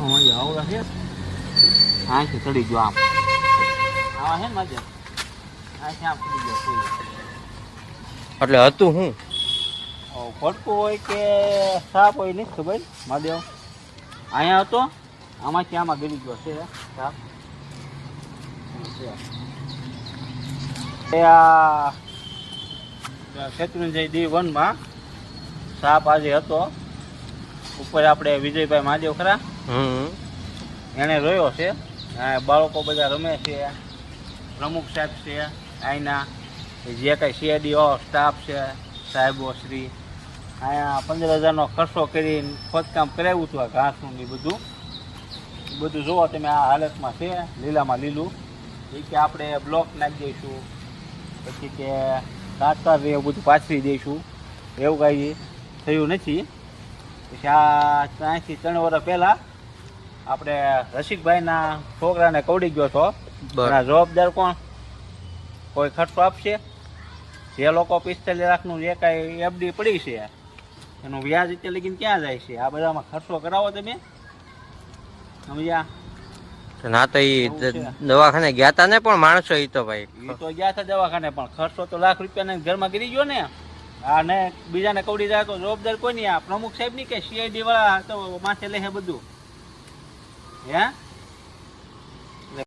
આવડા છે આથી ચડી ગયો આમ આવા હે ને માજે આથી આમ ચડી ગયો એટલે હતું હું ફટકું હોય કે સાપ હોય નહીં ખબર મહાદેવ અહીંયા હતો આમાંથી આમાં ગળી ગયો છે સાપ આ શેત્રુંજય D1 સાપ આજે હતો ઉપર આપણે વિજયભાઈ મહાદેવ ખરા એને રોયો છે બાળકો બધા રમે છે પ્રમુખ સાહેબ છે અહીંના જે કાંઈ સીઆઈડી સ્ટાફ છે સાહેબો શ્રી અહીંયા 15,000નો ખર્ચો કરીને ખોદકામ કરાવ્યું હતું આ ઘાસનું ને બધું જુઓ તમે આ હાલતમાં છે લીલામાં લીલું એ કે આપણે બ્લોક નાખી દઈશું પછી કે કાંટા એવું બધું પાથરી દઈશું એવું કાંઈ થયું નથી પછી આ 3 વર્ષ પહેલાં આપણે રસિકભાઈના છોકરાને કવડી ગયો હતો એના જવાબદાર કોણ કોઈ ખર્ચો આપશે જે લોકો 45 લાખનું જે કાંઈ એફડી પડી છે એનું વ્યાજ અત્યારે લગીને ક્યાં જાય છે આ બધામાં ખર્ચો કરાવો તમે સમજ્યા ના તો એ દવાખાને ગયા તા ને પણ માણસો એ તો ભાઈ એ તો ગયા હતા દવાખાને પણ ખર્ચો તો લાખ રૂપિયાને ઘરમાં ગીરી ગયો ને આ ને બીજાને કવડી જાય તો જવાબદાર કોઈ નહીં આ પ્રમુખ સાહેબ ની કે સીઆઈડી વાળા તો માથે લે બધું હે